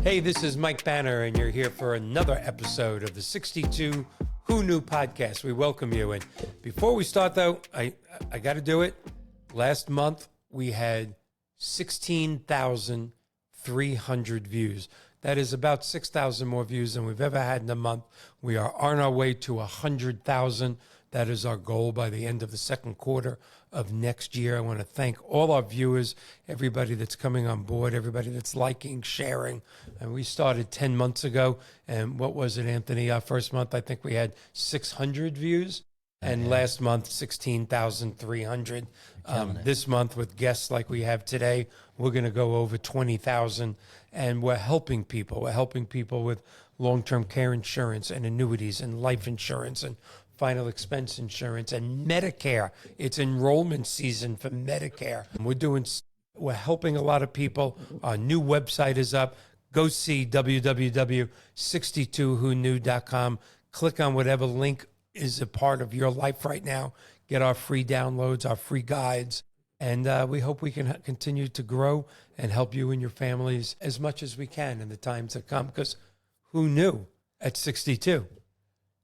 Hey, this is Mike Banner, and you're here for another episode of the 62 Who Knew podcast. We welcome you. And before we start, though, I got to do it. Last month, we had 16,300 views. That is about 6,000 more views than we've ever had in a month. We are on our way to 100,000. That is our goal by the end of the second quarter of next year. I want to thank all our viewers, everybody that's coming on board, everybody that's liking, sharing. And we started 10 months ago. And what was it, Anthony? Our first month, I think we had 600 views. And last month, 16,300. This month, with guests like we have today, we're going to go over 20,000. And we're helping people. We're helping people with long-term care insurance and annuities and life insurance and final expense insurance and Medicare. It's enrollment season for Medicare. We're helping a lot of people. Our new website is up. Go see www.62whoknew.com. Click on whatever link is a part of your life right now. Get our free downloads, our free guides. And we hope we can continue to grow and help you and your families as much as we can in the times that come. Because who knew at 62?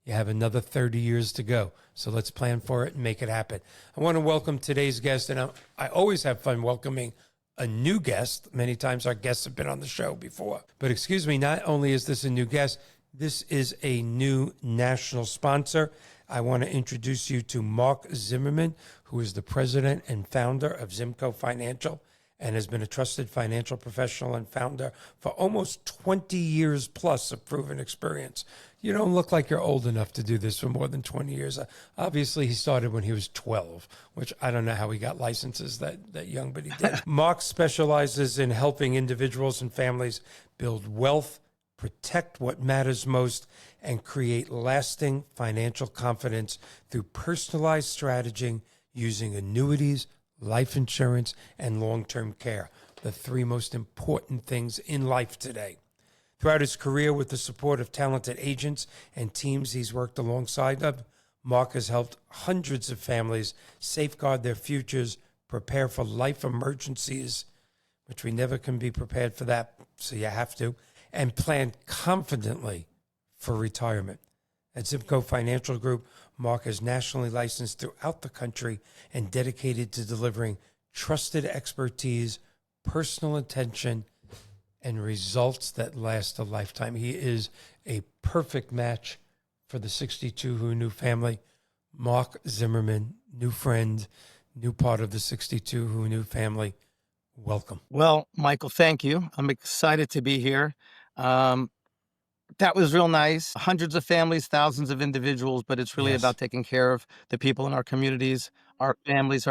You have another 30 years to go. So let's plan for it and make it happen. I want to welcome today's guest. And I always have fun welcoming a new guest. Many times our guests have been on the show before. But excuse me, not only is this a new guest, this is a new national sponsor. I want to introduce you to Marc Zimmerman, who is the president and founder of Zimco Financial and has been a trusted financial professional and founder for almost 20 years plus of proven experience. You don't look like you're old enough to do this for more than 20 years. Obviously, he started when he was 12, which I don't know how he got licenses that young, but he did. Marc specializes in helping individuals and families build wealth, protect what matters most, and create lasting financial confidence through personalized strategy using annuities, life insurance, and long-term care, the three most important things in life today. Throughout his career, with the support of talented agents and teams he's worked alongside of, Marc has helped hundreds of families safeguard their futures, prepare for life emergencies, which we never can be prepared for that, so you have to, and plan confidently for retirement. At Zimco Financial Group, Marc is nationally licensed throughout the country and dedicated to delivering trusted expertise, personal attention, and results that last a lifetime. He is a perfect match for the 62 Who Knew family. Marc Zimmerman, new friend, new part of the 62 Who Knew family. Welcome. Well, Michael, thank you. I'm excited to be here. That was real nice. Hundreds of families, thousands of individuals, but it's really about taking care of the people in our communities, our families,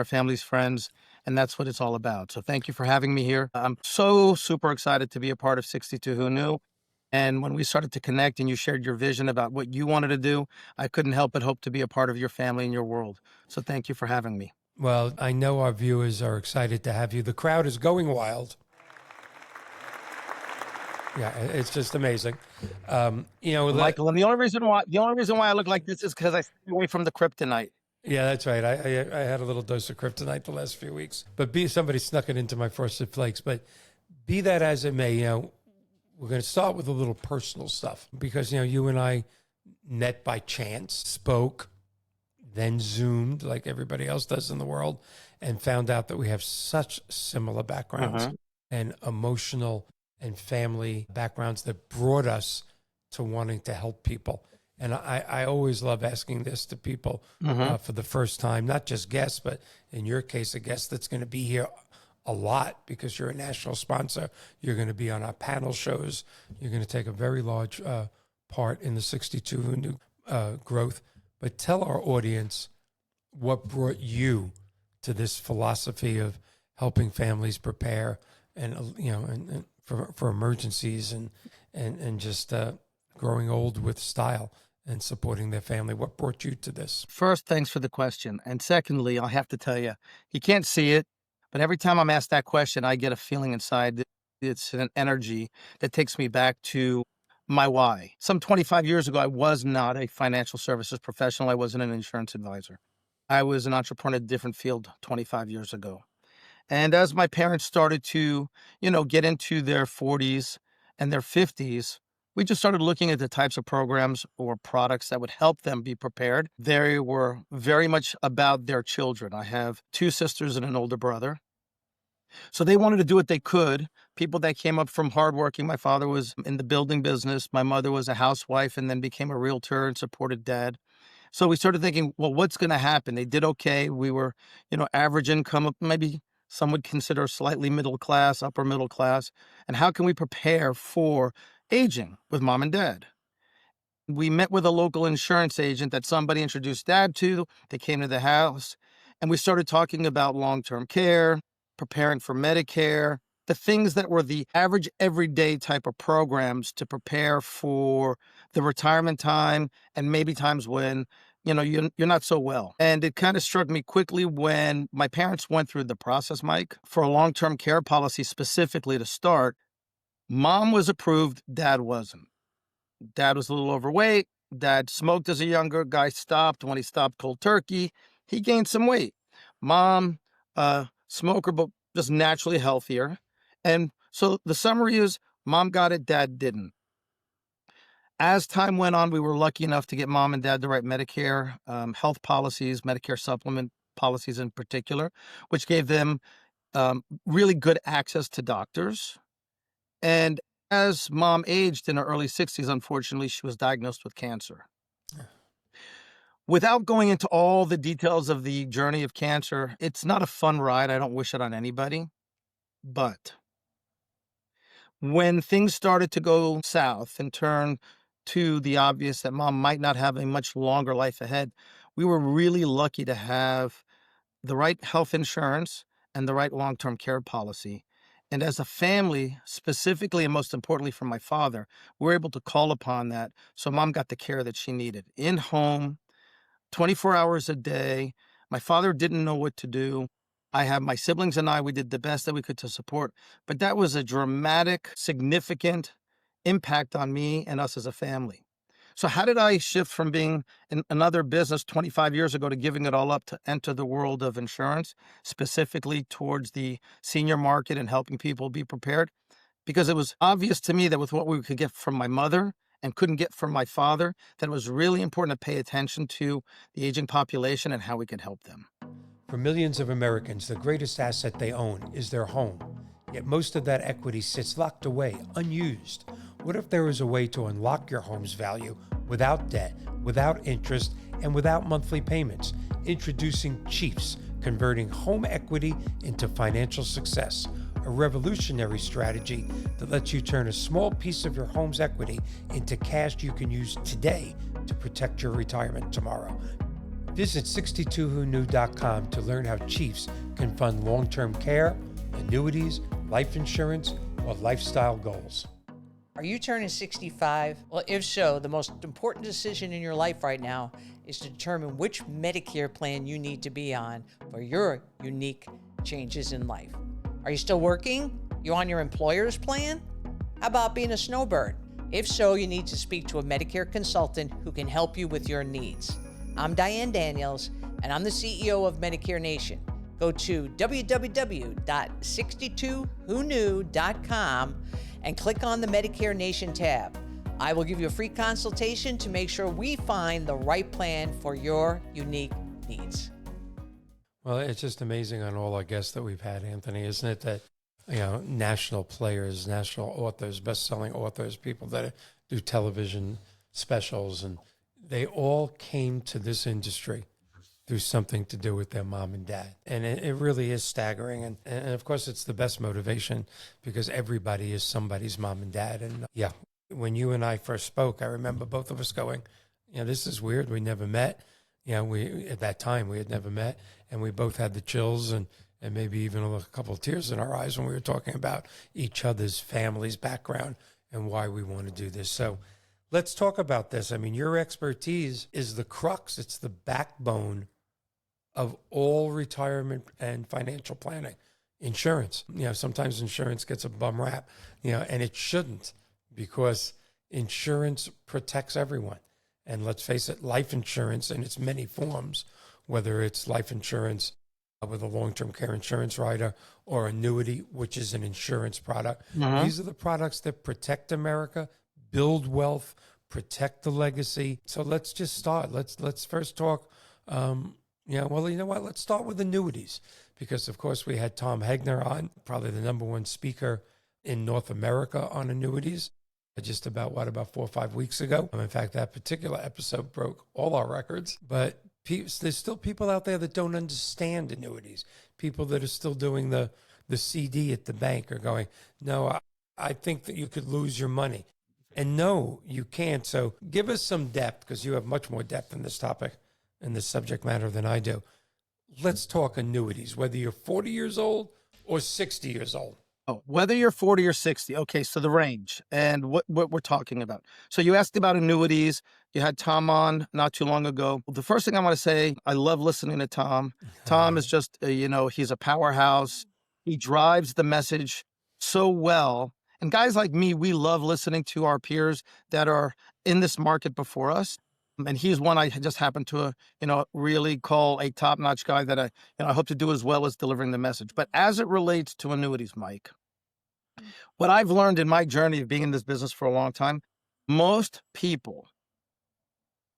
friends, and that's what it's all about. So thank you for having me here. I'm so super excited to be a part of 62 Who Knew. And when we started to connect and you shared your vision about what you wanted to do, I couldn't help but hope to be a part of your family and your world. So thank you for having me. Well, I know our viewers are excited to have you. The crowd is going wild. Yeah, it's just amazing. Michael, and the only reason why I look like this is because I stayed away from the kryptonite. Yeah, that's right. I had a little dose of kryptonite the last few weeks, but somebody snuck it into my Frosted Flakes. But be that as it may, we're going to start with a little personal stuff because you and I met by chance, spoke, then Zoomed like everybody else does in the world, and found out that we have such similar backgrounds and emotional and family backgrounds that brought us to wanting to help people. And I always love asking this to people for the first time, not just guests, but in your case, a guest that's going to be here a lot because you're a national sponsor. You're going to be on our panel shows. You're going to take a very large part in the 62 Who Knew growth. But tell our audience what brought you to this philosophy of helping families prepare and for emergencies and just growing old with style and supporting their family. What brought you to this? First, thanks for the question. And secondly, I'll have to tell you, you can't see it, but every time I'm asked that question, I get a feeling inside. It's an energy that takes me back to my why. Some 25 years ago, I was not a financial services professional. I wasn't an insurance advisor. I was an entrepreneur in a different field 25 years ago. And as my parents started to, get into their 40s and their 50s, we just started looking at the types of programs or products that would help them be prepared. They were very much about their children. I have 2 sisters and an older brother. So they wanted to do what they could. People that came up from hardworking. My father was in the building business. My mother was a housewife and then became a realtor and supported dad. So we started thinking, well, what's going to happen? They did okay. We were, average income, maybe some would consider slightly middle class, upper middle class. And how can we prepare for aging with mom and dad? We met with a local insurance agent that somebody introduced dad to. They came to the house and we started talking about long-term care, preparing for Medicare, the things that were the average everyday type of programs to prepare for the retirement time and maybe times when, you're not so well. And it kind of struck me quickly when my parents went through the process, Mike, for a long-term care policy specifically to start. Mom was approved, dad wasn't. Dad was a little overweight. Dad smoked as a younger guy, stopped. When he stopped cold turkey, he gained some weight. Mom, smoker, but just naturally healthier. And so the summary is mom got it, dad didn't. As time went on, we were lucky enough to get mom and dad the right Medicare health policies, Medicare supplement policies in particular, which gave them really good access to doctors. And as mom aged in her early 60s, unfortunately, she was diagnosed with cancer. Without going into all the details of the journey of cancer, it's not a fun ride. I don't wish it on anybody. But when things started to go south and turn to the obvious that mom might not have a much longer life ahead, we were really lucky to have the right health insurance and the right long-term care policy. And as a family, specifically and most importantly for my father, we were able to call upon that. So mom got the care that she needed in home, 24 hours a day. My father didn't know what to do. I have my siblings and we did the best that we could to support. But that was a dramatic, significant impact on me and us as a family. So how did I shift from being in another business 25 years ago to giving it all up to enter the world of insurance, specifically towards the senior market and helping people be prepared? Because it was obvious to me that with what we could get from my mother and couldn't get from my father, that it was really important to pay attention to the aging population and how we could help them. For millions of Americans, the greatest asset they own is their home. Yet most of that equity sits locked away, unused. What if there was a way to unlock your home's value without debt, without interest, and without monthly payments? Introducing Chiefs, converting home equity into financial success. A revolutionary strategy that lets you turn a small piece of your home's equity into cash you can use today to protect your retirement tomorrow. Visit 62whoknew.com to learn how Chiefs can fund long-term care, annuities, life insurance, or lifestyle goals. Are you turning 65? Well, if so, the most important decision in your life right now is to determine which Medicare plan you need to be on for your unique changes in life. Are you still working? You on your employer's plan? How about being a snowbird? If so, you need to speak to a Medicare consultant who can help you with your needs. I'm Diane Daniels, and I'm the CEO of Medicare Nation. Go to www.62whoknew.com and click on the Medicare Nation tab. I will give you a free consultation to make sure we find the right plan for your unique needs. Well, it's just amazing on all our guests that we've had, Anthony, isn't it? That, national players, national authors, best-selling authors, people that do television specials, and they all came to this industry through something to do with their mom and dad. And it really is staggering. And of course, it's the best motivation because everybody is somebody's mom and dad. And yeah, when you and I first spoke, I remember both of us going, this is weird. We never met. At that time, we had never met. And we both had the chills and maybe even a couple of tears in our eyes when we were talking about each other's family's background and why we want to do this. So let's talk about this. I mean, your expertise is the crux. It's the backbone of all retirement and financial planning. Insurance. Sometimes insurance gets a bum rap, and it shouldn't, because insurance protects everyone. And let's face it, life insurance in its many forms, whether it's life insurance with a long-term care insurance rider or annuity, which is an insurance product. These are the products that protect America, build wealth, protect the legacy. So let's just start. Let's first talk. Well, you know what? Let's start with annuities, because of course we had Tom Hegner on, probably the number one speaker in North America on annuities, just about 4 or 5 weeks ago. In fact, that particular episode broke all our records. But there's still people out there that don't understand annuities. People that are still doing the CD at the bank are going, no, I think that you could lose your money. And no, you can't. So give us some depth, because you have much more depth in this topic and this subject matter than I do. Let's talk annuities, whether you're 40 years old or 60 years old. Oh, whether you're 40 or 60. Okay, so the range and what we're talking about. So you asked about annuities. You had Tom on not too long ago. The first thing I want to say, I love listening to Tom. Tom is just, he's a powerhouse. He drives the message so well. And guys like me, we love listening to our peers that are in this market before us. And he's one I just happen to, really call a top-notch guy that I hope to do as well as delivering the message. But as it relates to annuities, Mike, what I've learned in my journey of being in this business for a long time, most people,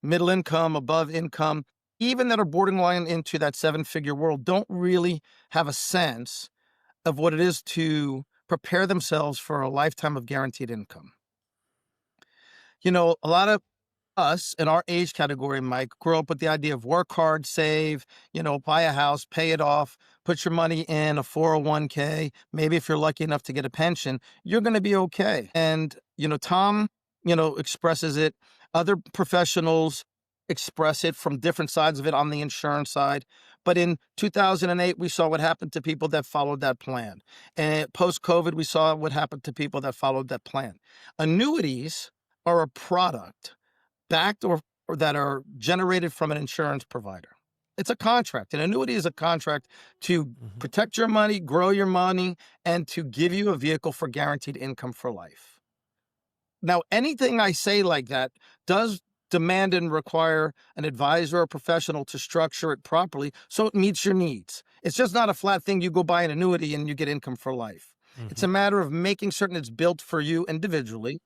middle income, above income, even that are borderline into that 7-figure world, don't really have a sense of what it is to prepare themselves for a lifetime of guaranteed income. A lot of us in our age category, Mike, grew up with the idea of work hard, save, buy a house, pay it off, put your money in a 401k. Maybe if you're lucky enough to get a pension, you're going to be okay. And, Tom, expresses it. Other professionals express it from different sides of it on the insurance side. But in 2008, we saw what happened to people that followed that plan. And post-COVID, we saw what happened to people that followed that plan. Annuities are a product backed or that are generated from an insurance provider. It's a contract. An annuity is a contract to protect your money, grow your money, and to give you a vehicle for guaranteed income for life. Now, anything I say like that does demand and require an advisor or professional to structure it properly so it meets your needs. It's just not a flat thing. You go buy an annuity and you get income for life. It's a matter of making certain it's built for you individually.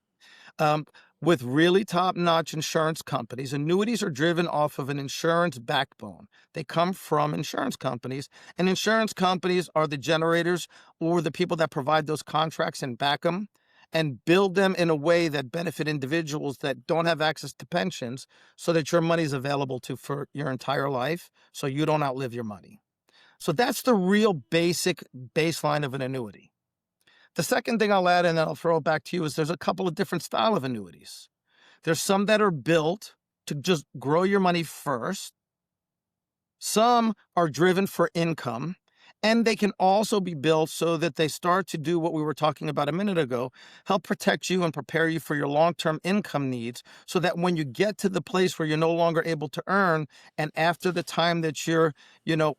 With really top-notch insurance companies, annuities are driven off of an insurance backbone. They come from insurance companies, and insurance companies are the generators or the people that provide those contracts and back them and build them in a way that benefit individuals that don't have access to pensions, so that your money is available for your entire life, so you don't outlive your money. So that's the real basic baseline of an annuity. The second thing I'll add, and then I'll throw it back to you, is there's a couple of different styles of annuities. There's some that are built to just grow your money first. Some are driven for income, and they can also be built so that they start to do what we were talking about a minute ago, help protect you and prepare you for your long-term income needs, so that when you get to the place where you're no longer able to earn, and after the time that you're,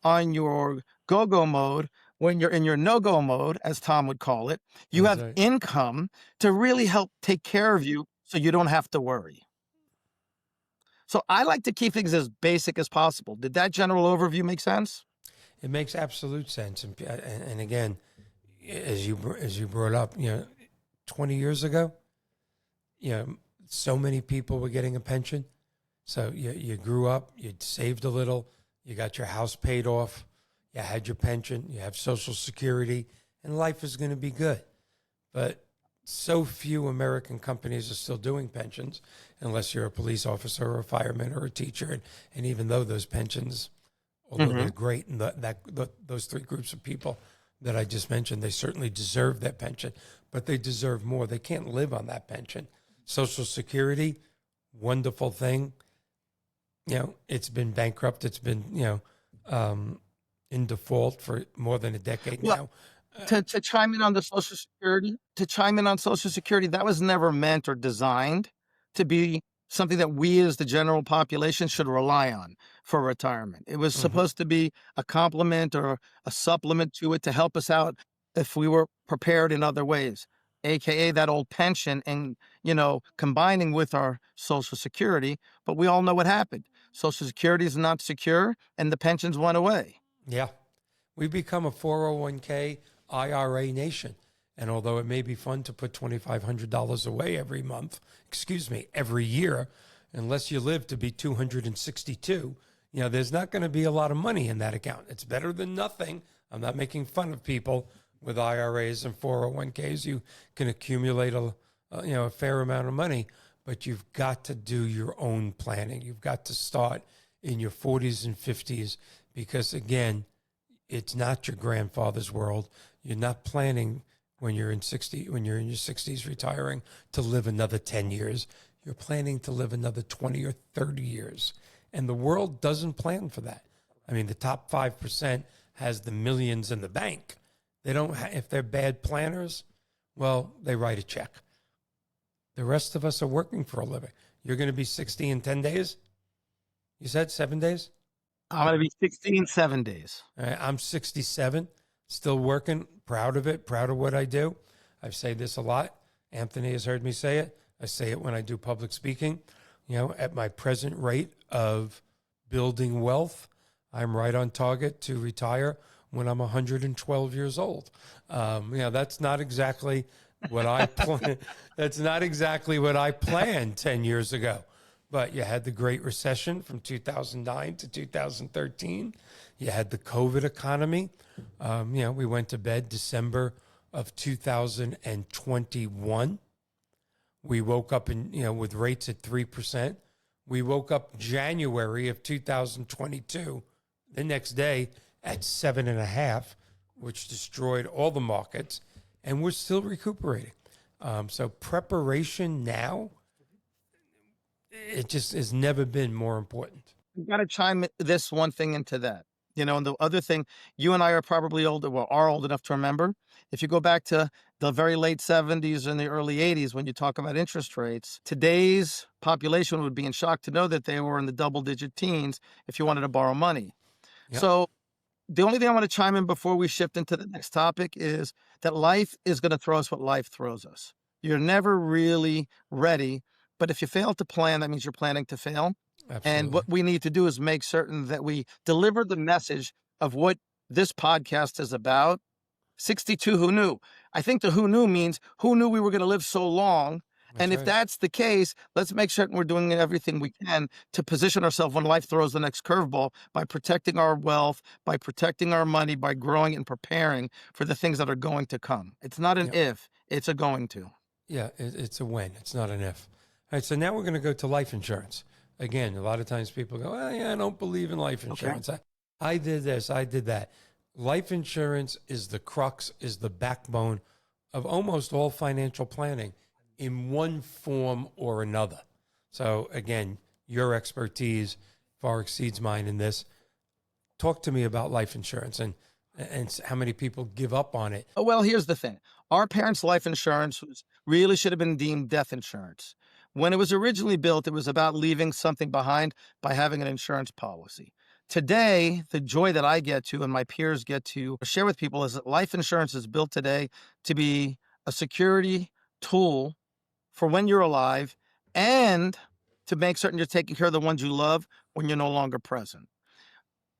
on your go-go mode, when you're in your no-go mode, as Tom would call it, you have income to really help take care of you so you don't have to worry. So I like to keep things as basic as possible. Did that general overview make sense? It makes absolute sense. And again, as you brought up, 20 years ago, so many people were getting a pension. So you grew up, you saved a little, you got your house paid off, you had your pension, you have Social Security, and life is going to be good. But so few American companies are still doing pensions, unless you're a police officer or a fireman or a teacher. And even though those pensions, although they're great, and those three groups of people that I just mentioned, they certainly deserve that pension, but they deserve more. They can't live on that pension. Social Security, wonderful thing. It's been bankrupt. It's been, in default for more than a decade now. To chime in on the Social Security, that was never meant or designed to be something that we as the general population should rely on for retirement. It was supposed to be a complement or a supplement to it to help us out if we were prepared in other ways, AKA that old pension and, combining with our Social Security. But we all know what happened. Social Security is not secure and the pensions went away. Yeah. We become a 401k IRA nation. And although it may be fun to put $2,500 away every year, unless you live to be 262, there's not going to be a lot of money in that account. It's better than nothing. I'm not making fun of people with IRAs and 401ks. You can accumulate a fair amount of money, but you've got to do your own planning. You've got to start in your 40s and 50s because, again, it's not your grandfather's world. You're not planning when you're in your 60s retiring to live another 10 years. You're planning to live another 20 or 30 years. And the world doesn't plan for that. I mean, the top 5% has the millions in the bank. They don't if they're bad planners, well, they write a check. The rest of us are working for a living. You're going to be 60 in 10 days? You said 7 days? I'm going to be 60 in 7 days. I'm 67, still working, proud of it, proud of what I do. I say this a lot. Anthony has heard me say it. I say it when I do public speaking. At my present rate of building wealth, I'm right on target to retire when I'm 112 years old. That's not exactly what I plan. That's not exactly what I planned 10 years ago. But you had the Great Recession from 2009 to 2013. You had the COVID economy. We went to bed December of 2021. We woke up with rates at 3%. We woke up January of 2022, the next day at 7.5%, which destroyed all the markets, and we're still recuperating. So preparation now, it just has never been more important. You got to chime this one thing into that. And the other thing, you and I are probably are old enough to remember. If you go back to the very late 70s and the early 80s, when you talk about interest rates, today's population would be in shock to know that they were in the double-digit teens if you wanted to borrow money. Yep. So the only thing I want to chime in before we shift into the next topic is that life is going to throw us what life throws us. You're never really ready, but if you fail to plan, that means you're planning to fail. Absolutely. And what we need to do is make certain that we deliver the message of what this podcast is about. 62, who knew? I think the who knew means who knew we were going to live so long. And if that's the case, let's make certain we're doing everything we can to position ourselves when life throws the next curveball by protecting our wealth, by protecting our money, by growing and preparing for the things that are going to come. It's not an if, it's a going to. Yeah, it's a when. It's not an if. All right, so now we're going to go to life insurance. Again, a lot of times people go, I don't believe in life insurance. Okay. I did this, I did that. Life insurance is the crux, is the backbone of almost all financial planning in one form or another. So again, your expertise far exceeds mine in this. Talk to me about life insurance and how many people give up on it. Well, here's the thing. Our parents' life insurance really should have been deemed death insurance. When it was originally built, it was about leaving something behind by having an insurance policy. Today, the joy that I get to and my peers get to share with people is that life insurance is built today to be a security tool for when you're alive and to make certain you're taking care of the ones you love when you're no longer present.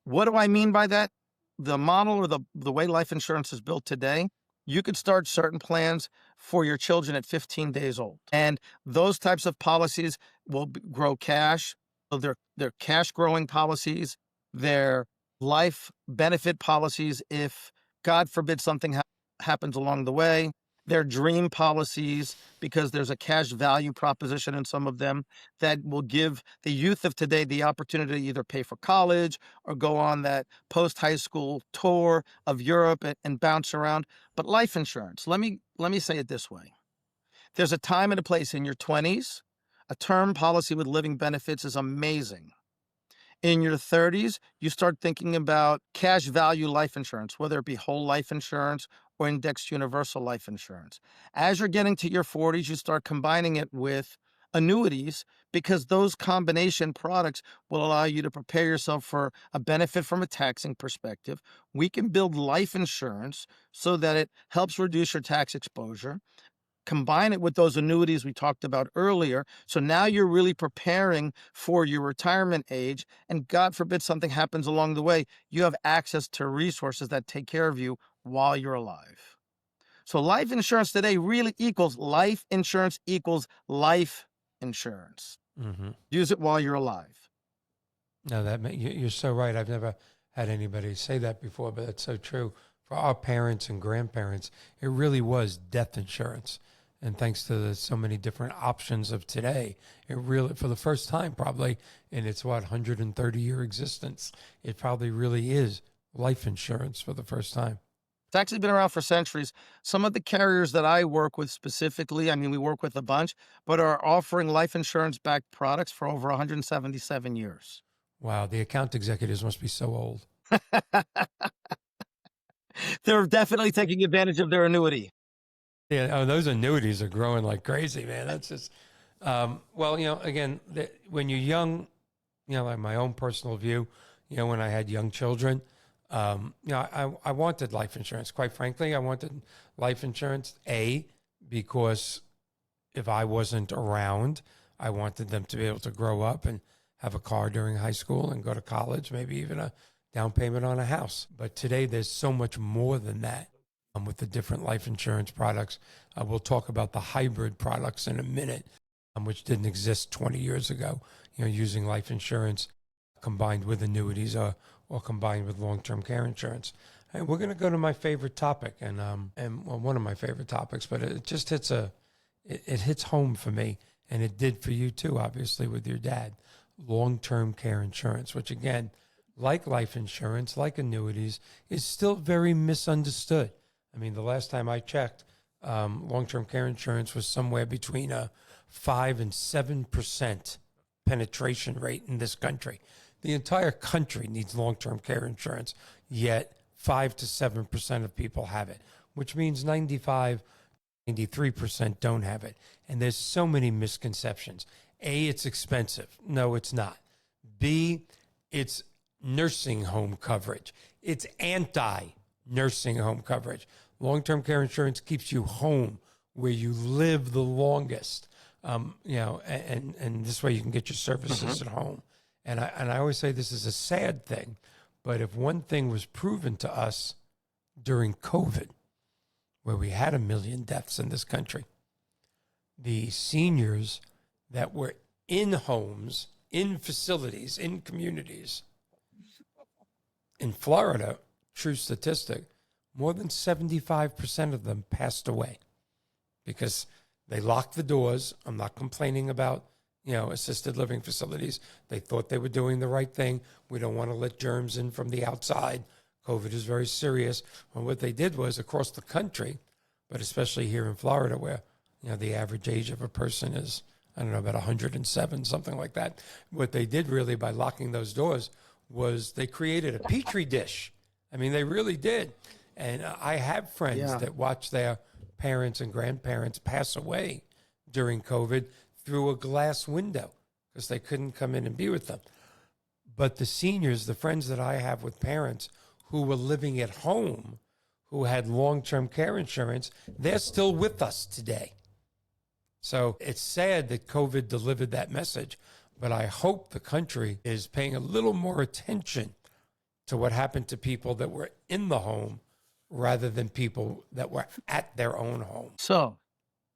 What do I mean by that? The model or the way life insurance is built today, you could start certain plans for your children at 15 days old. And those types of policies will grow cash. So they're cash growing policies. They're life benefit policies if, God forbid, something happens along the way. They're dream policies because there's a cash value proposition in some of them that will give the youth of today the opportunity to either pay for college or go on that post-high school tour of Europe and bounce around. But life insurance, let me say it this way. There's a time and a place in your 20s. A term policy with living benefits is amazing. In your 30s, you start thinking about cash value life insurance, whether it be whole life insurance or indexed universal life insurance. As you're getting to your 40s, you start combining it with annuities because those combination products will allow you to prepare yourself for a benefit from a taxing perspective. We can build life insurance so that it helps reduce your tax exposure. combine it with those annuities we talked about earlier. So now you're really preparing for your retirement age. And God forbid something happens along the way, you have access to resources that take care of you while you're alive. So life insurance today really equals life insurance equals life insurance. Mm-hmm. Use it while you're alive. No, you're so right. I've never had anybody say that before, but that's so true. For our parents and grandparents, it really was death insurance. And thanks to so many different options of today, it really, for the first time probably in its 130-year existence, it probably really is life insurance for the first time. It's actually been around for centuries. Some of the carriers that I work with specifically, I mean, we work with a bunch, but are offering life insurance-backed products for over 177 years. Wow, the account executives must be so old. They're definitely taking advantage of their annuity. Yeah, oh, those annuities are growing like crazy, man. That's just, well, again, when you're young, like my own personal view, when I had young children, I wanted life insurance. Quite frankly, I wanted life insurance, because if I wasn't around, I wanted them to be able to grow up and have a car during high school and go to college, maybe even a down payment on a house. But today, there's so much more than that. With the different life insurance products. We'll talk about the hybrid products in a minute, which didn't exist 20 years ago, using life insurance combined with annuities or combined with long-term care insurance. And we're going to go to my favorite topic and one of my favorite topics, but it just hits it hits home for me, and it did for you too, obviously, with your dad. Long-term care insurance, which again, like life insurance, like annuities, is still very misunderstood. I mean, the last time I checked, long-term care insurance was somewhere between a 5 and 7% penetration rate in this country. The entire country needs long-term care insurance, yet 5 to 7% of people have it, which means 95, 93% don't have it. And there's so many misconceptions. A, it's expensive. No, it's not. B, it's nursing home coverage. It's anti-nursing home coverage. Long-term care insurance keeps you home where you live the longest, and this way you can get your services at home. And I always say this is a sad thing, but if one thing was proven to us during COVID, where we had 1 million deaths in this country, the seniors that were in homes, in facilities, in communities, in Florida, true statistic, more than 75% of them passed away because they locked the doors. I'm not complaining about, assisted living facilities. They thought they were doing the right thing. We don't want to let germs in from the outside. COVID is very serious. And what they did was across the country, but especially here in Florida where, the average age of a person is, I don't know, about 107, something like that. What they did really by locking those doors was they created a petri dish. I mean, they really did. And I have friends that watch their parents and grandparents pass away during COVID through a glass window because they couldn't come in and be with them. But the seniors, the friends that I have with parents who were living at home, who had long-term care insurance, they're still with us today. So it's sad that COVID delivered that message, but I hope the country is paying a little more attention to what happened to people that were in the home rather than people that were at their own home. So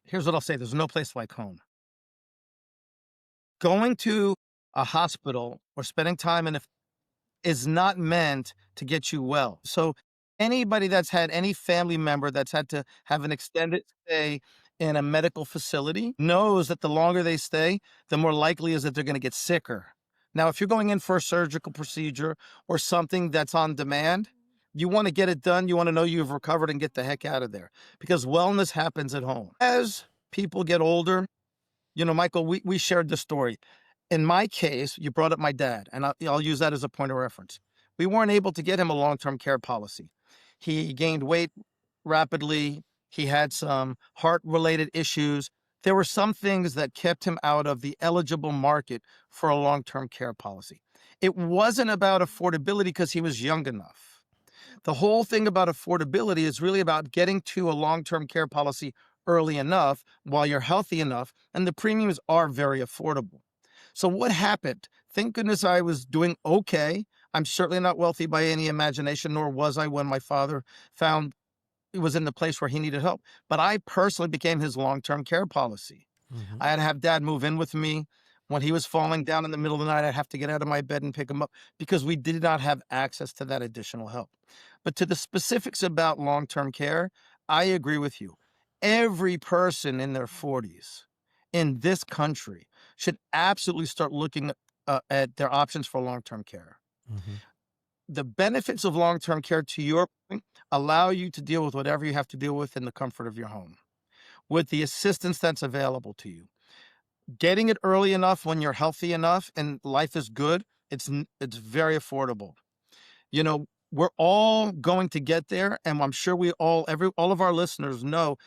here's what I'll say. There's no place like home. Going to a hospital or spending time in is not meant to get you well. So anybody that's had any family member that's had to have an extended stay in a medical facility knows that the longer they stay, the more likely is that they're going to get sicker. Now, if you're going in for a surgical procedure or something that's on demand, you want to get it done. You want to know you've recovered and get the heck out of there because wellness happens at home. As people get older, Michael, we shared this story. In my case, you brought up my dad, and I'll use that as a point of reference. We weren't able to get him a long-term care policy. He gained weight rapidly. He had some heart-related issues. There were some things that kept him out of the eligible market for a long-term care policy. It wasn't about affordability because he was young enough. The whole thing about affordability is really about getting to a long-term care policy early enough while you're healthy enough, and the premiums are very affordable. So what happened? Thank goodness I was doing okay. I'm certainly not wealthy by any imagination, nor was I when my father found he was in the place where he needed help. But I personally became his long-term care policy. Mm-hmm. I had to have dad move in with me. When he was falling down in the middle of the night, I'd have to get out of my bed and pick him up because we did not have access to that additional help. But to the specifics about long-term care, I agree with you. Every person in their 40s in this country should absolutely start looking at their options for long-term care. Mm-hmm. The benefits of long-term care, to your point, allow you to deal with whatever you have to deal with in the comfort of your home, with the assistance that's available to you. Getting it early enough when you're healthy enough and life is good, it's very affordable. You know, we're all going to get there, and I'm sure all of our listeners know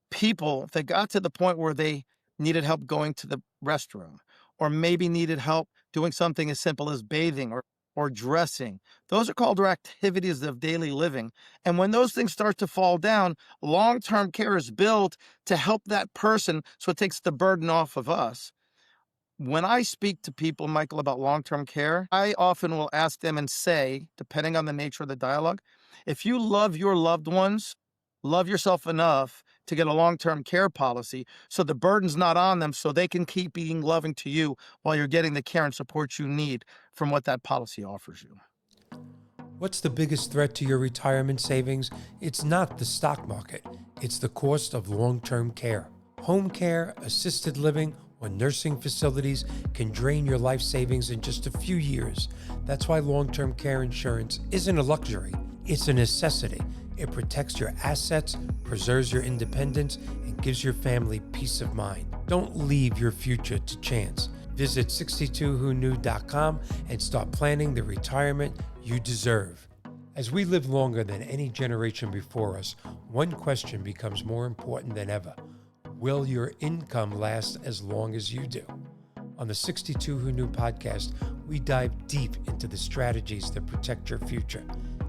people that got to the point where they needed help going to the restroom, or maybe needed help doing something as simple as bathing or dressing. Those are called activities of daily living. And when those things start to fall down, long-term care is built to help that person, so it takes the burden off of us. When I speak to people, Michael, about long-term care, I often will ask them and say, depending on the nature of the dialogue, if you love your loved ones, love yourself enough to get a long-term care policy so the burden's not on them, so they can keep being loving to you while you're getting the care and support you need from what that policy offers you. What's the biggest threat to your retirement savings? It's not the stock market. It's the cost of long-term care. Home care, assisted living, or nursing facilities can drain your life savings in just a few years. That's why long-term care insurance isn't a luxury. It's a necessity. It protects your assets, preserves your independence, and gives your family peace of mind. Don't leave your future to chance. Visit 62whoknew.com and start planning the retirement you deserve. As we live longer than any generation before us, one question becomes more important than ever. Will your income last as long as you do? On the 62 Who Knew podcast, we dive deep into the strategies that protect your future.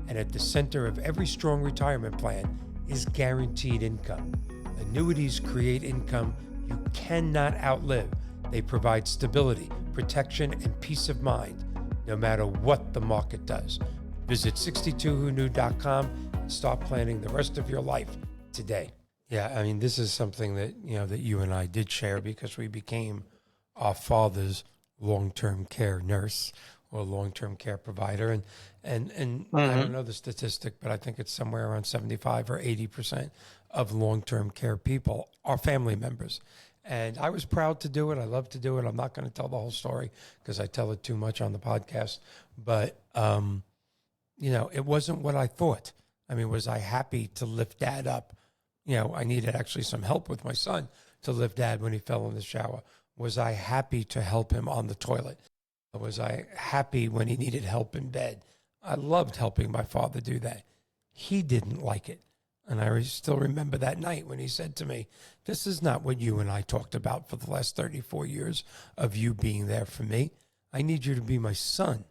And at the center of every strong retirement plan is guaranteed income. Annuities create income you cannot outlive. They provide stability, protection, and peace of mind, no matter what the market does. Visit 62whoknew.com and start planning the rest of your life today. Yeah, I mean, this is something that, that you and I did share because we became our father's long-term care nurse or long-term care provider. And I don't know the statistic, but I think it's somewhere around 75 or 80% of long-term care people are family members. And I was proud to do it. I love to do it. I'm not going to tell the whole story because I tell it too much on the podcast. But, it wasn't what I thought. I mean, was I happy to lift dad up? I needed actually some help with my son to lift dad when he fell in the shower. Was I happy to help him on the toilet? Was I happy when he needed help in bed? I loved helping my father do that. He didn't like it. And I still remember that night when he said to me, this is not what you and I talked about for the last 34 years of you being there for me. I need you to be my son,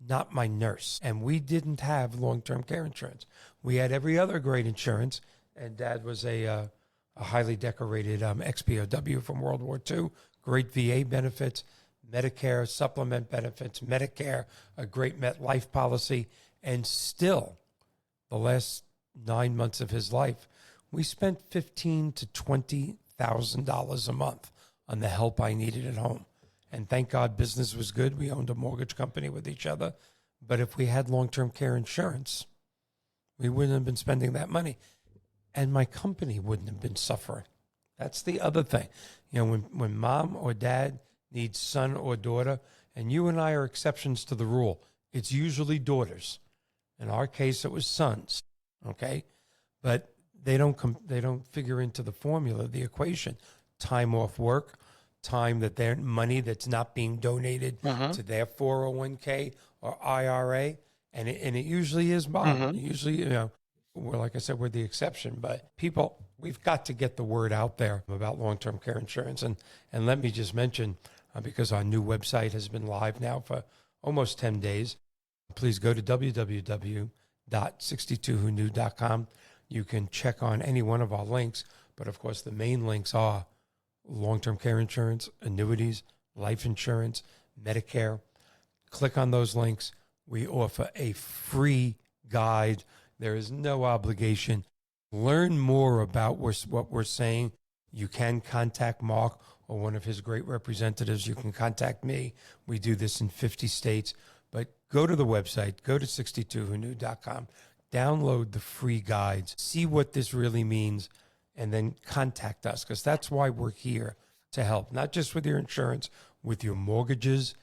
not my nurse. And we didn't have long-term care insurance. We had every other great insurance. And dad was a highly decorated ex-POW from World War II, great VA benefits, Medicare supplement benefits, Medicare, a great MetLife policy. And still, the last 9 months of his life, we spent $15,000 to $20,000 a month on the help I needed at home. And thank God business was good. We owned a mortgage company with each other. But if we had long-term care insurance, we wouldn't have been spending that money. And my company wouldn't have been suffering. That's the other thing. When mom or dad needs son or daughter, and you and I are exceptions to the rule, it's usually daughters. In our case, it was sons, okay? But they don't figure into the formula, the equation. Time off work, time that their money that's not being donated to their 401k or IRA, and it usually is mom. Usually, we're, like I said, we're the exception, but people, we've got to get the word out there about long-term care insurance. And let me just mention, because our new website has been live now for almost 10 days, please go to www.62whoknew.com. You can check on any one of our links, But of course, the main links are long-term care insurance, annuities, life insurance, Medicare. Click on those links. We offer a free guide. There is no obligation. Learn more about what we're saying. You can contact Marc or one of his great representatives. You can contact me. We do this in 50 states. But go to the website, go to 62whoknew.com, download the free guides, see what this really means, and then contact us, because that's why we're here to help, not just with your insurance, with your mortgages,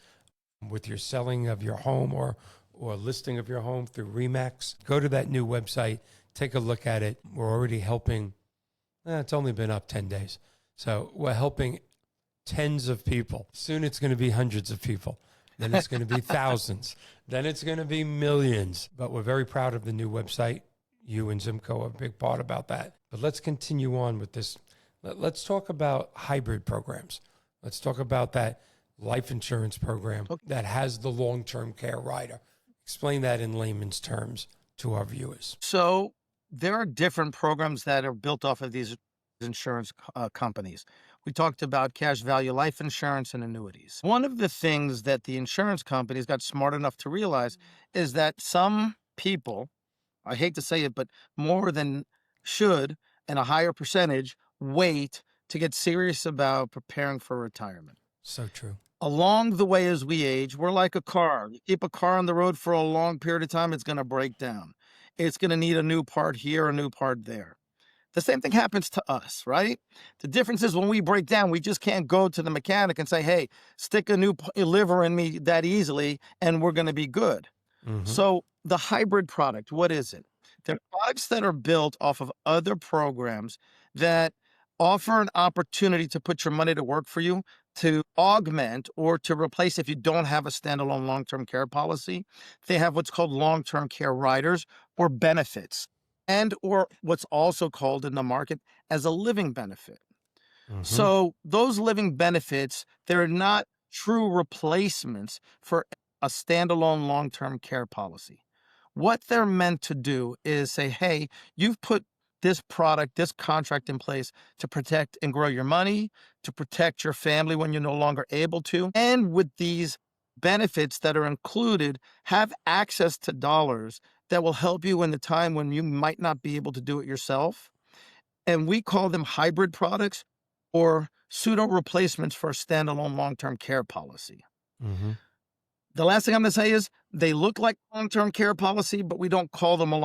with your selling of your home or listing of your home through Remax. Go to that new website, take a look at it. We're already helping. It's only been up 10 days. So we're helping tens of people. Soon it's going to be hundreds of people. Then it's going to be thousands. Then it's going to be millions. But we're very proud of the new website. You and Zimco are a big part about that. But let's continue on with this. Let's talk about hybrid programs. Let's talk about that life insurance program that has the long-term care rider. Explain that in layman's terms to our viewers. So there are different programs that are built off of these insurance companies. We talked about cash value life insurance and annuities. One of the things that the insurance companies got smart enough to realize is that some people, I hate to say it, but more than should, and a higher percentage, wait to get serious about preparing for retirement. So true. Along the way as we age, we're like a car. You keep a car on the road for a long period of time, it's going to break down. It's going to need a new part here, a new part there. The same thing happens to us, right? The difference is when we break down, we just can't go to the mechanic and say, hey, stick a new liver in me that easily, and we're going to be good. Mm-hmm. So the hybrid product, what is it? They're products that are built off of other programs that offer an opportunity to put your money to work for you, to augment or to replace if you don't have a standalone long-term care policy. They have what's called long-term care riders or benefits, and or what's also called in the market as a living benefit. Mm-hmm. So those living benefits, they're not true replacements for a standalone long-term care policy. What they're meant to do is say, hey, you've put this product, this contract in place to protect and grow your money, to protect your family when you're no longer able to. And with these benefits that are included, have access to dollars that will help you in the time when you might not be able to do it yourself. And we call them hybrid products or pseudo replacements for a standalone long-term care policy. Mm-hmm. The last thing I'm going to say is they look like long-term care policy, but we don't call them a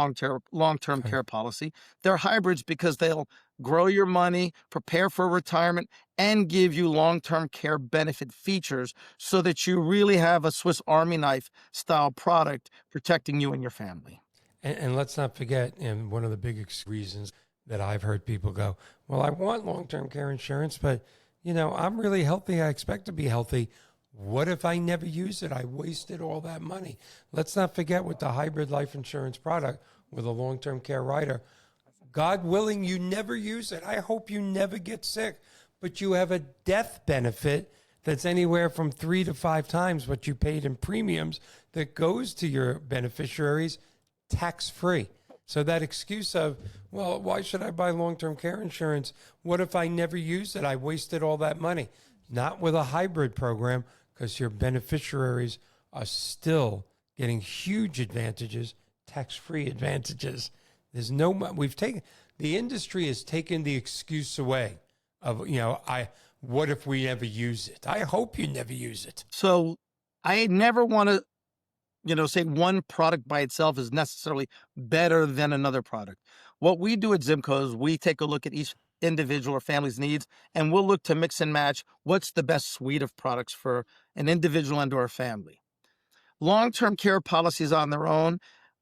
long-term care policy. They're hybrids because they'll grow your money, prepare for retirement, and give you long-term care benefit features so that you really have a Swiss Army knife style product protecting you and your family. And let's not forget, and one of the big reasons that I've heard people go, well, I want long-term care insurance, but, I'm really healthy. I expect to be healthy. What if I never use it? I wasted all that money. Let's not forget with the hybrid life insurance product with a long-term care rider, God willing, you never use it. I hope you never get sick, but you have a death benefit that's anywhere from 3 to 5 times what you paid in premiums that goes to your beneficiaries tax-free. So that excuse of, well, why should I buy long-term care insurance? What if I never use it? I wasted all that money. Not with a hybrid program, because your beneficiaries are still getting huge advantages, tax-free advantages. There's no, the industry has taken the excuse away of, what if we never use it? I hope you never use it. So I never want to, say one product by itself is necessarily better than another product. What we do at Zimco is we take a look at each individual or family's needs, and we'll look to mix and match what's the best suite of products for an individual and or a family. Long-term care policies on their own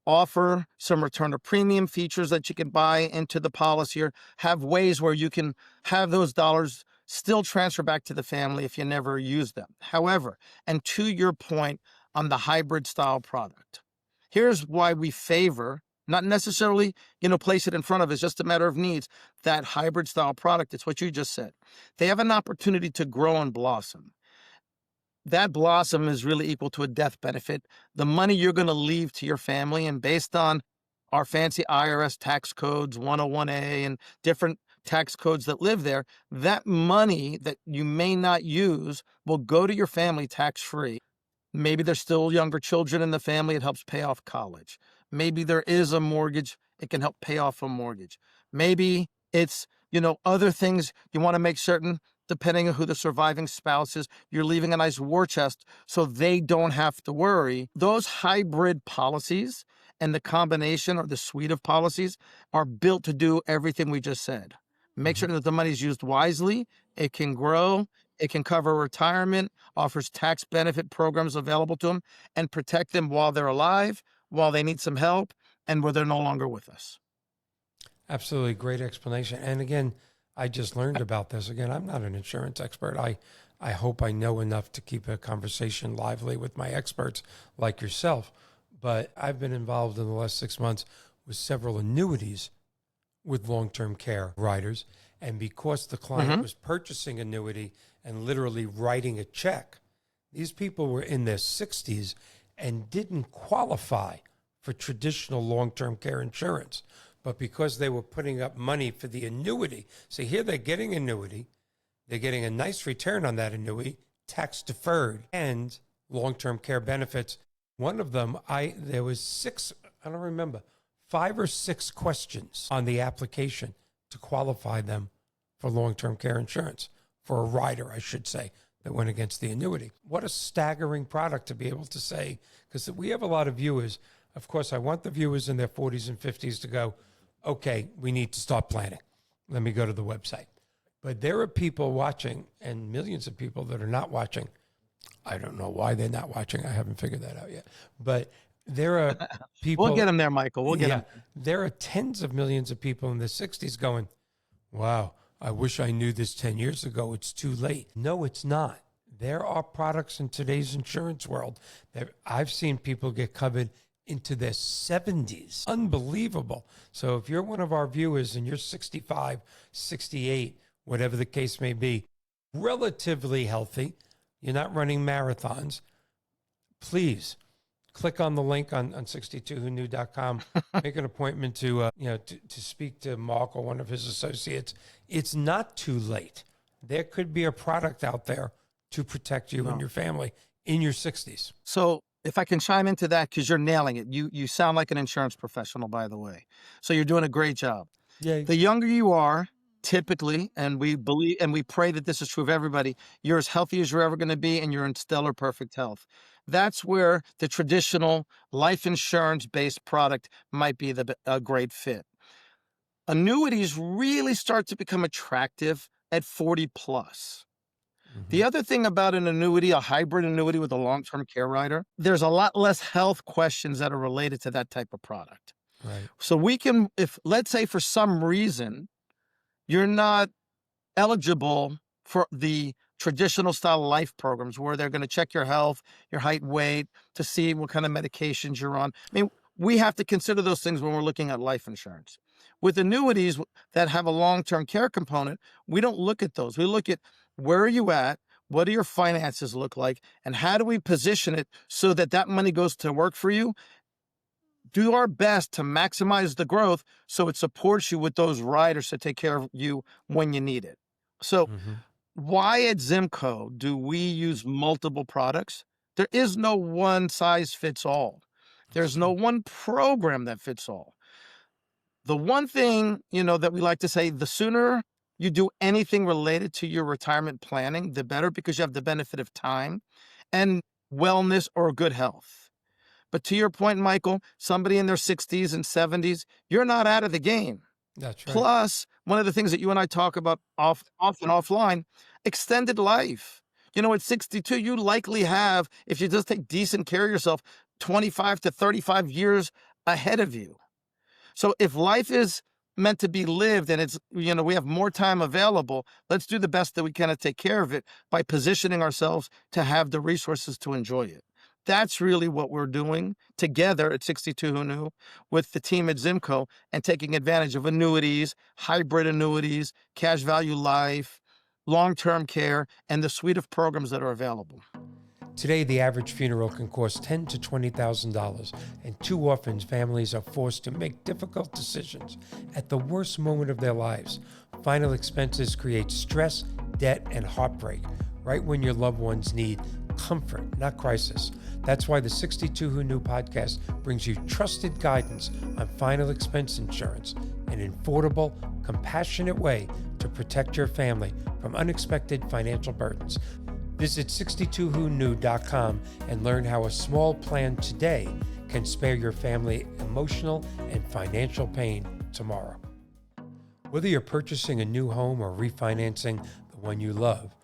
offer some return of premium features that you can buy into the policy or have ways where you can have those dollars still transfer back to the family if you never use them. However, and to your point on the hybrid style product, here's why we favor, not necessarily, place it in front of us, just a matter of needs, that hybrid style product. It's what you just said. They have an opportunity to grow and blossom. That blossom is really equal to a death benefit. The money you're going to leave to your family, and based on our fancy IRS tax codes, 101A, and different tax codes that live there, that money that you may not use will go to your family tax-free. Maybe there's still younger children in the family. It helps pay off college. Maybe there is a mortgage. It can help pay off a mortgage. Maybe it's, other things you want to make certain, depending on who the surviving spouse is, you're leaving a nice war chest so they don't have to worry. Those hybrid policies and the combination or the suite of policies are built to do everything we just said. Make sure that the money is used wisely. It can grow. It can cover retirement, offers tax benefit programs available to them, and protect them while they're alive, while they need some help, and where they're no longer with us. Absolutely. Great explanation. And again, I just learned about this. Again, I'm not an insurance expert. I hope I know enough to keep a conversation lively with my experts like yourself. But I've been involved in the last 6 months with several annuities with long-term care riders. And because the client was purchasing annuity and literally writing a check, these people were in their 60s and didn't qualify for traditional long-term care insurance. But because they were putting up money for the annuity, so here they're getting annuity, they're getting a nice return on that annuity, tax deferred, and long-term care benefits. One of them, there was 5 or 6 questions on the application to qualify them for long-term care insurance, for a rider, I should say, that went against the annuity. What a staggering product to be able to say, because we have a lot of viewers. Of course, I want the viewers in their 40s and 50s to go, okay, we need to start planning. Let me go to the website. But there are people watching, and millions of people that are not watching. I don't know why they're not watching. I haven't figured that out yet. But there are people. We'll get them there, Michael. We'll get them. There are tens of millions of people in the 60s going, wow, I wish I knew this 10 years ago. It's too late. No, it's not. There are products in today's insurance world that I've seen people get covered into their 70s. Unbelievable. So if you're one of our viewers and you're 65, 68, whatever the case may be, relatively healthy, you're not running marathons, please click on the link on 62whoknew.com, make an appointment to speak to Marc or one of his associates. It's not too late. There could be a product out there to protect you and your family in your 60s. So if I can chime into that, because you're nailing it. You sound like an insurance professional, by the way. So you're doing a great job. Yeah. The younger you are, typically, and we believe and we pray that this is true of everybody, you're as healthy as you're ever going to be, and you're in stellar perfect health. That's where the traditional life insurance-based product might be a great fit. Annuities really start to become attractive at 40 plus. The other thing about an annuity, a hybrid annuity with a long-term care rider, there's a lot less health questions that are related to that type of product. Right. So we can, if let's say for some reason, you're not eligible for the traditional style life programs where they're going to check your health, your height, weight, to see what kind of medications you're on. I mean, we have to consider those things when we're looking at life insurance. With annuities that have a long-term care component, we don't look at those. We look at where are you at, what do your finances look like, and how do we position it so that that money goes to work for you? Do our best to maximize the growth so it supports you with those riders to take care of you when you need it. So why at Zimco do we use multiple products? There is no one size fits all. There's no one program that fits all. The one thing, that we like to say, the sooner you do anything related to your retirement planning, the better, because you have the benefit of time and wellness or good health. But to your point, Michael, somebody in their 60s and 70s, you're not out of the game. That's right. Plus, one of the things that you and I talk about off and offline, extended life. At 62, you likely have, if you just take decent care of yourself, 25 to 35 years ahead of you. So if life is meant to be lived and it's, we have more time available, let's do the best that we can to take care of it by positioning ourselves to have the resources to enjoy it. That's really what we're doing together at 62 Who Knew with the team at Zimco, and taking advantage of annuities, hybrid annuities, cash value life, long-term care, and the suite of programs that are available. Today, the average funeral can cost $10,000 to $20,000, and too often families are forced to make difficult decisions at the worst moment of their lives. Final expenses create stress, debt, and heartbreak right when your loved ones need comfort, not crisis. That's why the 62 Who Knew podcast brings you trusted guidance on final expense insurance, an affordable, compassionate way to protect your family from unexpected financial burdens. Visit 62whoknew.com and learn how a small plan today can spare your family emotional and financial pain tomorrow. Whether you're purchasing a new home or refinancing the one you love,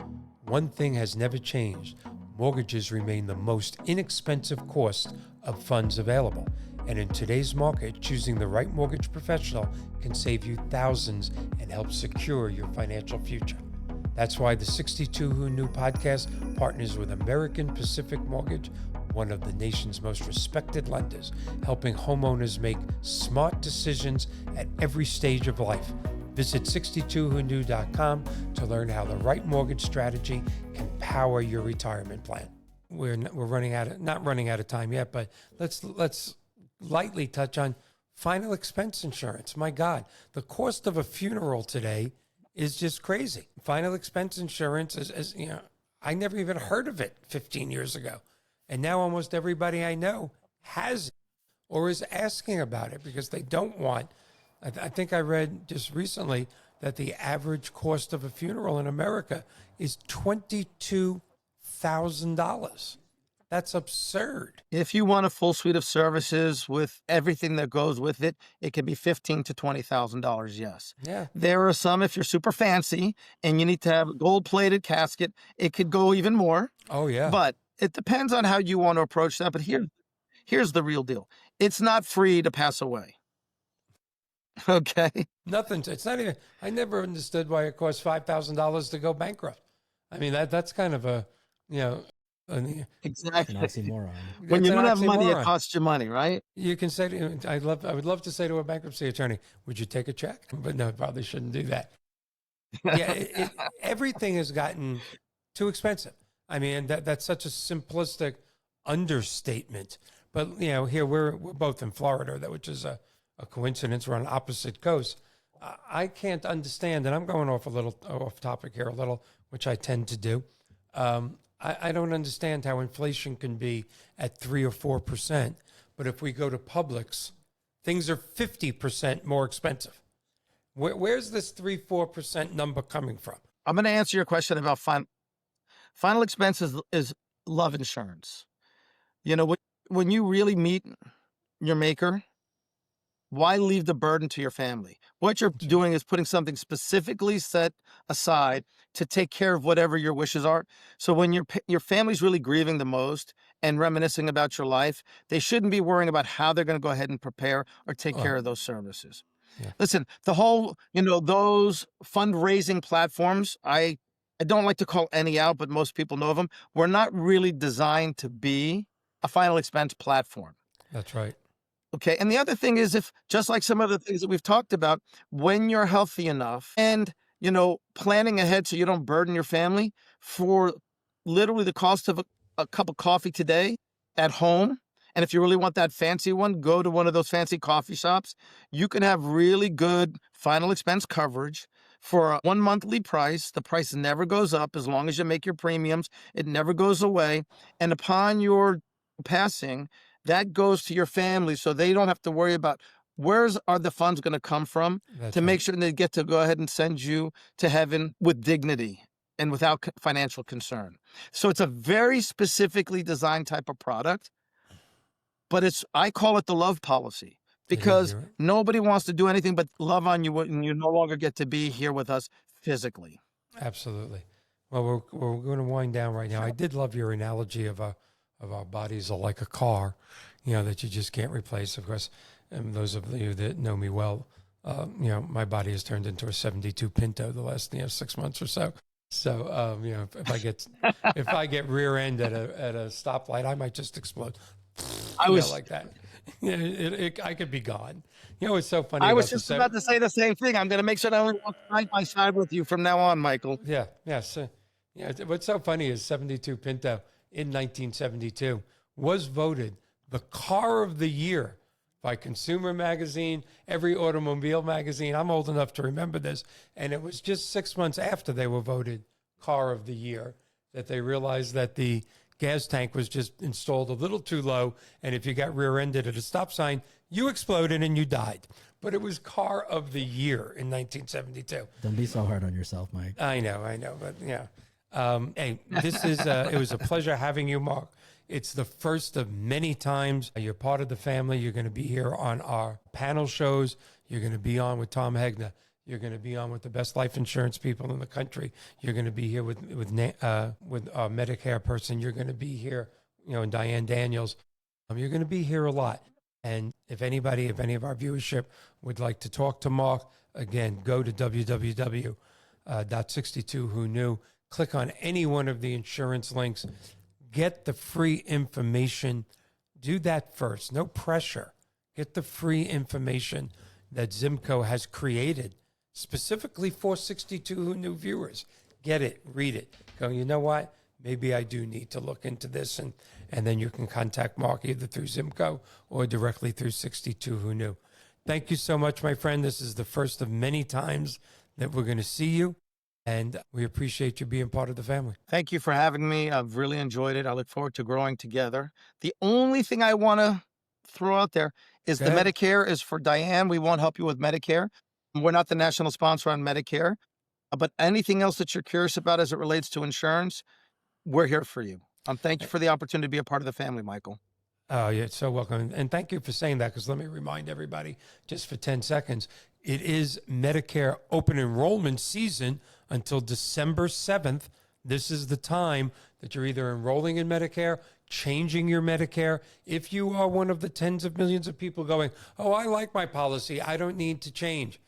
one thing has never changed. Mortgages remain the most inexpensive cost of funds available. And in today's market, choosing the right mortgage professional can save you thousands and help secure your financial future. That's why the 62 Who Knew podcast partners with American Pacific Mortgage, one of the nation's most respected lenders, helping homeowners make smart decisions at every stage of life. Visit 62whoknew.com to learn how the right mortgage strategy can power your retirement plan. We're not running out of time yet, but let's lightly touch on final expense insurance. My God, the cost of a funeral today is just crazy. Final expense insurance is I never even heard of it 15 years ago. And now almost everybody I know has it or is asking about it because they don't want. I think I read just recently that the average cost of a funeral in America is $22,000. That's absurd. If you want a full suite of services with everything that goes with it, it can be $15,000 to $20,000. Yes. Yeah. There are some, if you're super fancy and you need to have a gold-plated casket, it could go even more. Oh, yeah. But it depends on how you want to approach that. But here's the real deal. It's not free to pass away. Okay. Nothing. It's not even. I never understood why it costs $5,000 to go bankrupt. I mean that's kind of a exactly an oxymoron. When you don't have money, it oxymoron. costs you money, right? You can say to, I would love to say to a bankruptcy attorney, would you take a check? But no, probably shouldn't do that. Yeah, everything has gotten too expensive. I mean, that's such a simplistic understatement. But here we're both in Florida, which is a coincidence. We're on opposite coasts. I can't understand, and I'm going off topic here a little, which I tend to do. I don't understand how inflation can be at 3 or 4%, but if we go to Publix, things are 50% more expensive. Where's this 3-4% number coming from? I'm going to answer your question about final expenses is love insurance. When you really meet your maker, why leave the burden to your family? What you're doing is putting something specifically set aside to take care of whatever your wishes are. So when your family's really grieving the most and reminiscing about your life, they shouldn't be worrying about how they're going to go ahead and prepare or take care of those services. Yeah. Listen, the whole, those fundraising platforms, I don't like to call any out, but most people know of them. We're not really designed to be a final expense platform. That's right. Okay. And the other thing is, if just like some of the things that we've talked about, when you're healthy enough and, planning ahead so you don't burden your family for literally the cost of a cup of coffee today at home. And if you really want that fancy one, go to one of those fancy coffee shops. You can have really good final expense coverage for one monthly price. The price never goes up as long as you make your premiums. It never goes away. And upon your passing, that goes to your family so they don't have to worry about are the funds going to come from. That's to make sure they get to go ahead and send you to heaven with dignity and without financial concern. So it's a very specifically designed type of product, but I call it the love policy because nobody wants to do anything but love on you when you no longer get to be here with us physically. Absolutely. Well, we're going to wind down right now. I did love your analogy of our bodies are like a car, that you just can't replace. Of course, and those of you that know me well, my body has turned into a 72 Pinto the last 6 months or so. So if I get rear end at a stoplight, I might just explode. Like that. I could be gone. It's so funny. I was just about to say the same thing. I'm going to make sure that I only walk side by side with you from now on, Michael. Yeah. Yes. What's so funny is 72 Pinto in 1972 was voted the car of the year by Consumer Magazine, every automobile magazine. I'm old enough to remember this. And it was just 6 months after they were voted Car of the Year that they realized that the gas tank was just installed a little too low. And if you got rear-ended at a stop sign, you exploded and you died. But it was Car of the Year in 1972. Don't be so hard on yourself, Mike. I know. But yeah. Hey, this is, it was a pleasure having you, Mark. It's the first of many times you're part of the family. You're going to be here on our panel shows. You're going to be on with Tom Hegna. You're going to be on with the best life insurance people in the country. You're going to be here with a Medicare person. You're going to be here, and Diane Daniels. You're going to be here a lot. And if any of our viewership would like to talk to Mark, again, go to www.62whoknew. Click on any one of the insurance links. Get the free information. Do that first. No pressure. Get the free information that Zimco has created specifically for 62 Who Knew viewers. Get it. Read it. Go, you know what? Maybe I do need to look into this. And then you can contact Mark either through Zimco or directly through 62 Who Knew. Thank you so much, my friend. This is the first of many times that we're going to see you. And we appreciate you being part of the family. Thank you for having me. I've really enjoyed it. I look forward to growing together. The only thing I want to throw out there is the Medicare is for Diane. We won't help you with Medicare. We're not the national sponsor on Medicare. But anything else that you're curious about as it relates to insurance, we're here for you. Thank you for the opportunity to be a part of the family, Michael. Oh, you're so welcome. And thank you for saying that, because let me remind everybody, just for 10 seconds, it is Medicare open enrollment season until December 7th. This is the time that you're either enrolling in Medicare, changing your Medicare. If you are one of the tens of millions of people going, oh, I like my policy, I don't need to change.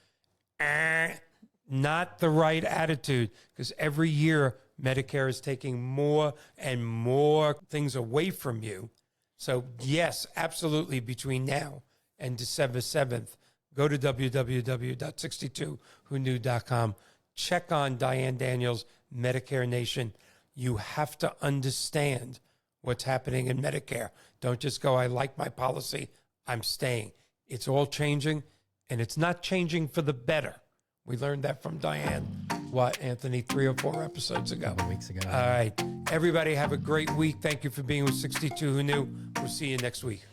Not the right attitude, because every year Medicare is taking more and more things away from you. So yes, absolutely, between now and December 7th, go to www.62whoknew.com. Check on Diane Daniels, Medicare Nation. You have to understand what's happening in Medicare. Don't just go, I like my policy, I'm staying. It's all changing, and it's not changing for the better. We learned that from Diane, Anthony, 3 or 4 episodes ago. A couple weeks ago. All right. Everybody have a great week. Thank you for being with 62 Who Knew. We'll see you next week.